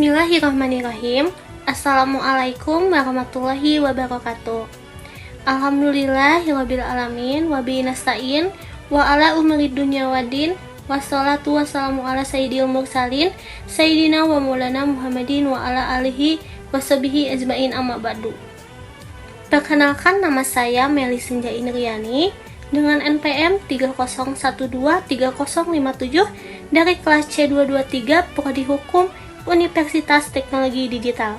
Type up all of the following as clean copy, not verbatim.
Bismillahirrahmanirrahim. Assalamualaikum warahmatullahi wabarakatuh. Alhamdulillahirabbil alamin wa bihi nasta'in wa ala umuri dunya waddin wassalatu wassalamu ala sayyidil mursalin sayyidina wa maulana Muhammadin wa ala alihi washabihi ajmain amma ba'du. Perkenalkan, nama saya Meli Senja Indriani dengan NPM 30123057 dari kelas C223 Prodi Hukum Universitas Teknologi Digital.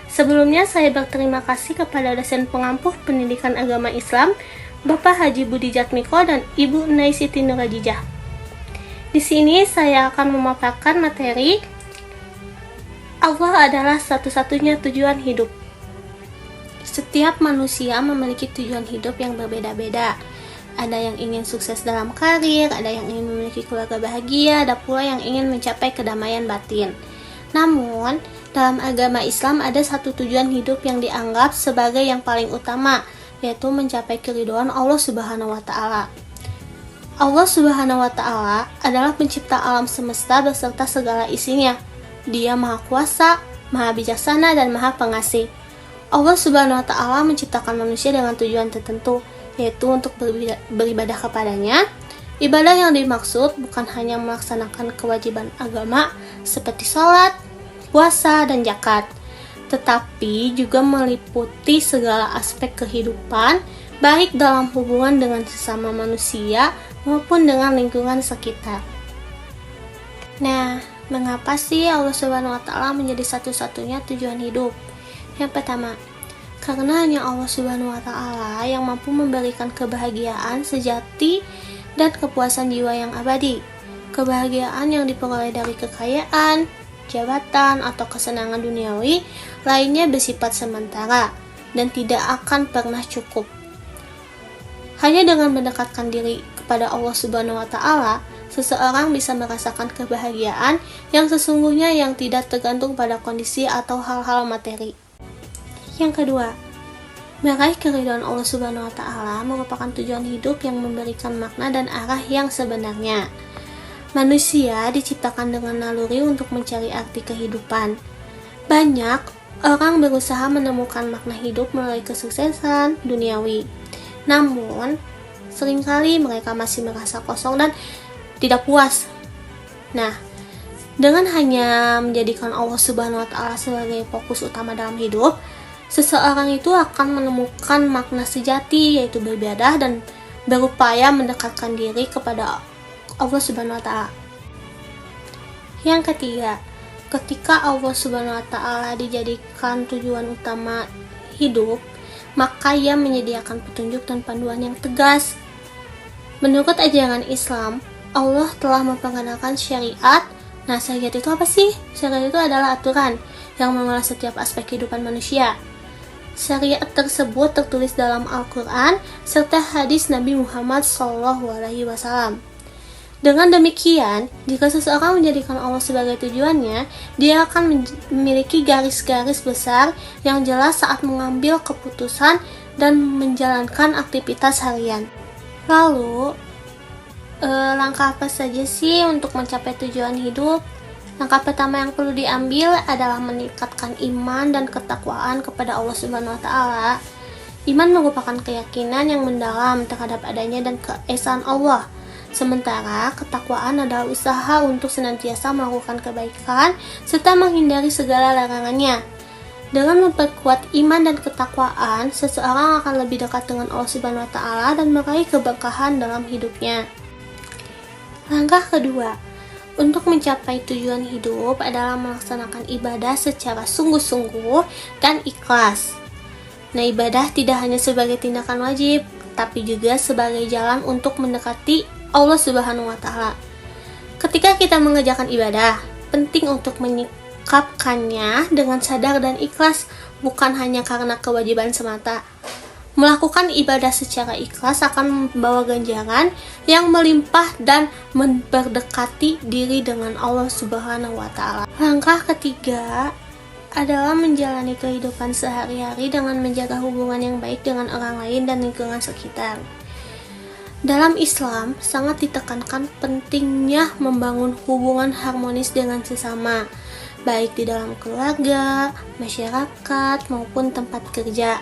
Sebelumnya saya berterima kasih kepada dosen pengampu pendidikan agama Islam Bapak Haji Budi Jatmiko dan Ibu Nai Siti Nurhadijah. Di sini saya akan memaparkan materi Allah adalah satu-satunya tujuan hidup. Setiap manusia memiliki tujuan hidup yang berbeda-beda. Ada yang ingin sukses dalam karir, ada yang ingin memiliki keluarga bahagia, ada pula yang ingin mencapai kedamaian batin. Namun, dalam agama Islam ada satu tujuan hidup yang dianggap sebagai yang paling utama, yaitu mencapai keridhaan Allah Subhanahu wa Ta'ala. Allah Subhanahu wa Ta'ala adalah pencipta alam semesta beserta segala isinya. Dia Maha Kuasa, Maha Bijaksana, dan Maha Pengasih. Allah Subhanahu wa Ta'ala menciptakan manusia dengan tujuan tertentu, yaitu untuk beribadah kepadanya. Ibadah yang dimaksud bukan hanya melaksanakan kewajiban agama seperti sholat, puasa, dan zakat, tetapi juga meliputi segala aspek kehidupan, baik dalam hubungan dengan sesama manusia maupun dengan lingkungan sekitar. Nah, mengapa sih Allah Subhanahu wa Ta'ala menjadi satu-satunya tujuan hidup? Yang pertama, karena hanya Allah Subhanahu wa Ta'ala yang mampu memberikan kebahagiaan sejati dan kepuasan jiwa yang abadi. Kebahagiaan yang diperoleh dari kekayaan, jabatan, atau kesenangan duniawi lainnya bersifat sementara dan tidak akan pernah cukup. Hanya dengan mendekatkan diri kepada Allah Subhanahu wa Ta'ala, seseorang bisa merasakan kebahagiaan yang sesungguhnya yang tidak tergantung pada kondisi atau hal-hal materi. Yang kedua, meraih keridhaan Allah Subhanahu wa Ta'ala merupakan tujuan hidup yang memberikan makna dan arah yang sebenarnya. Manusia diciptakan dengan naluri untuk mencari arti kehidupan. Banyak orang berusaha menemukan makna hidup melalui kesuksesan duniawi. Namun, seringkali mereka masih merasa kosong dan tidak puas. Nah, dengan hanya menjadikan Allah Subhanahu wa Ta'ala sebagai fokus utama dalam hidup, seseorang itu akan menemukan makna sejati, yaitu beribadah dan berupaya mendekatkan diri kepada Allah Subhanahu wa Ta'ala. Yang ketiga, ketika Allah Subhanahu wa Ta'ala dijadikan tujuan utama hidup, maka ia menyediakan petunjuk dan panduan yang tegas. Menurut ajaran Islam, Allah telah memperkenalkan syariat. Nah, syariat itu apa sih? Syariat itu adalah aturan yang mengolah setiap aspek kehidupan manusia. Syariat tersebut tertulis dalam Al-Quran serta hadis Nabi Muhammad SAW. Dengan demikian, jika seseorang menjadikan Allah sebagai tujuannya, dia akan memiliki garis-garis besar yang jelas saat mengambil keputusan dan menjalankan aktivitas harian. Lalu, langkah apa saja sih untuk mencapai tujuan hidup? Langkah pertama yang perlu diambil adalah meningkatkan iman dan ketakwaan kepada Allah Subhanahu wa Ta'ala. Iman merupakan keyakinan yang mendalam terhadap adanya dan keesaan Allah. Sementara ketakwaan adalah usaha untuk senantiasa melakukan kebaikan serta menghindari segala larangannya. Dengan memperkuat iman dan ketakwaan, seseorang akan lebih dekat dengan Allah Subhanahu wa Ta'ala dan meraih keberkahan dalam hidupnya. Langkah kedua, untuk mencapai tujuan hidup adalah melaksanakan ibadah secara sungguh-sungguh dan ikhlas. Nah, ibadah tidak hanya sebagai tindakan wajib, tapi juga sebagai jalan untuk mendekati Allah Subhanahu wa Ta'ala. Ketika kita mengerjakan ibadah, penting untuk menyikapkannya dengan sadar dan ikhlas, bukan hanya karena kewajiban semata. Melakukan ibadah secara ikhlas akan membawa ganjaran yang melimpah dan mendekati diri dengan Allah Subhanahu wa Ta'ala. Langkah ketiga adalah menjalani kehidupan sehari-hari dengan menjaga hubungan yang baik dengan orang lain dan lingkungan sekitar. Dalam Islam, sangat ditekankan pentingnya membangun hubungan harmonis dengan sesama. baik di dalam keluarga, masyarakat, maupun tempat kerja.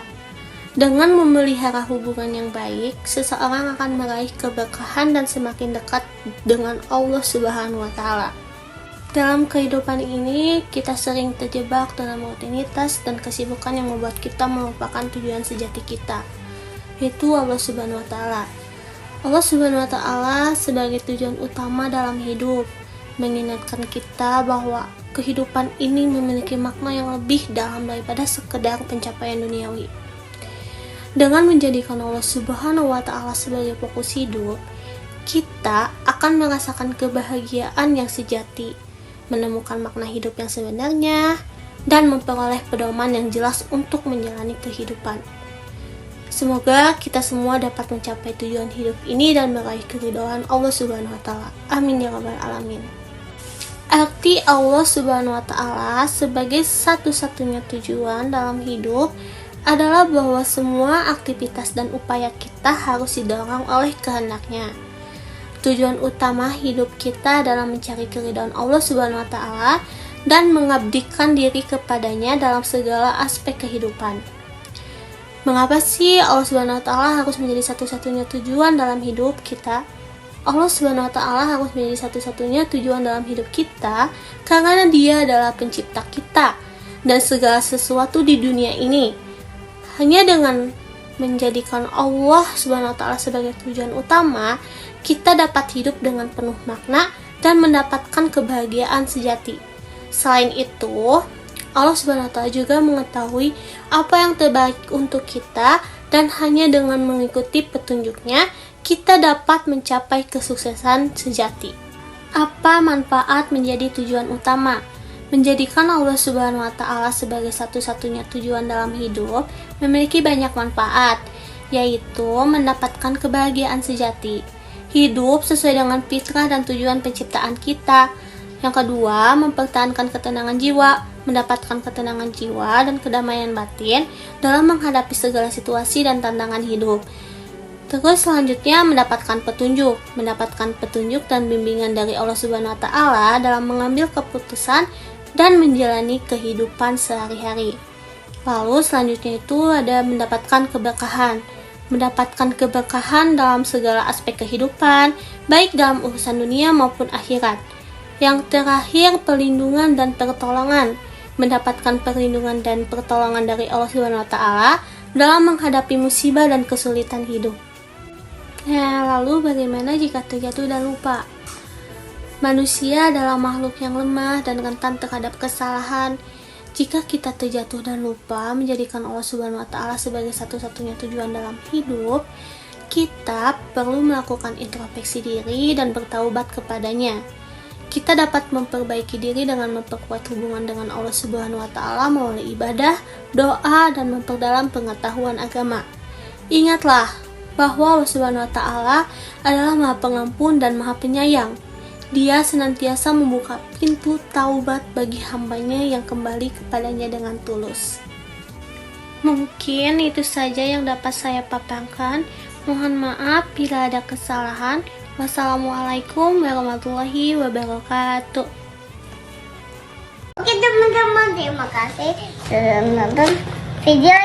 Dengan memelihara hubungan yang baik, seseorang akan meraih keberkahan dan semakin dekat dengan Allah Subhanahu wa Ta'ala. Dalam kehidupan ini, kita sering terjebak dalam rutinitas dan kesibukan yang membuat kita melupakan tujuan sejati kita, yaitu Allah Subhanahu wa Ta'ala. Allah Subhanahu wa Ta'ala sebagai tujuan utama dalam hidup, mengingatkan kita bahwa kehidupan ini memiliki makna yang lebih dalam daripada sekedar pencapaian duniawi. Dengan menjadikan Allah Subhanahu wa Ta'ala sebagai fokus hidup, kita akan merasakan kebahagiaan yang sejati, menemukan makna hidup yang sebenarnya, dan memperoleh pedoman yang jelas untuk menjalani kehidupan. Semoga kita semua dapat mencapai tujuan hidup ini dan meraih keridhaan Allah Subhanahu wa Ta'ala. Amin ya rabbal alamin. Arti Allah Subhanahu wa Ta'ala sebagai satu-satunya tujuan dalam hidup adalah bahwa semua aktivitas dan upaya kita harus didorong oleh kehendaknya. Tujuan utama hidup kita adalah mencari keridhaan Allah Subhanahu wa Ta'ala dan mengabdikan diri kepadanya dalam segala aspek kehidupan. Mengapa sih Allah Subhanahu wa Ta'ala harus menjadi satu-satunya tujuan dalam hidup kita? Allah Subhanahu wa Ta'ala harus menjadi satu-satunya tujuan dalam hidup kita karena Dia adalah pencipta kita dan segala sesuatu di dunia ini. Hanya dengan menjadikan Allah Subhanahu wa Ta'ala sebagai tujuan utama, kita dapat hidup dengan penuh makna dan mendapatkan kebahagiaan sejati. Selain itu, Allah Subhanahu wa Ta'ala juga mengetahui apa yang terbaik untuk kita, dan hanya dengan mengikuti petunjuknya, kita dapat mencapai kesuksesan sejati. Apa manfaat menjadi tujuan utama? Menjadikan Allah Subhanahu wa Ta'ala sebagai satu-satunya tujuan dalam hidup memiliki banyak manfaat, yaitu mendapatkan kebahagiaan sejati, hidup sesuai dengan fitrah dan tujuan penciptaan kita. Yang kedua, mempertahankan ketenangan jiwa, mendapatkan ketenangan jiwa dan kedamaian batin dalam menghadapi segala situasi dan tantangan hidup. Terus selanjutnya mendapatkan petunjuk dan bimbingan dari Allah Subhanahu wa Ta'ala dalam mengambil keputusan dan menjalani kehidupan sehari-hari. Lalu selanjutnya itu ada mendapatkan keberkahan dalam segala aspek kehidupan, baik dalam urusan dunia maupun akhirat. Yang terakhir, perlindungan dan pertolongan, mendapatkan perlindungan dan pertolongan dari Allah Subhanahu wa Ta'ala dalam menghadapi musibah dan kesulitan hidup. Nah, lalu bagaimana jika terjatuh dan lupa? Manusia adalah makhluk yang lemah dan rentan terhadap kesalahan. Jika kita terjatuh dan lupa menjadikan Allah Subhanahu wa Ta'ala sebagai satu-satunya tujuan dalam hidup, kita perlu melakukan introspeksi diri dan bertaubat kepadanya. Kita dapat memperbaiki diri dengan memperkuat hubungan dengan Allah Subhanahu wa Ta'ala melalui ibadah, doa, dan memperdalam pengetahuan agama. Ingatlah bahwa Allah Subhanahu wa Ta'ala adalah Maha Pengampun dan Maha Penyayang. Dia senantiasa membuka pintu taubat bagi hambanya yang kembali kepadanya dengan tulus. Mungkin itu saja yang dapat saya paparkan. Mohon maaf bila ada kesalahan. Wassalamualaikum warahmatullahi wabarakatuh. Oke teman-teman, terima kasih sudah menonton video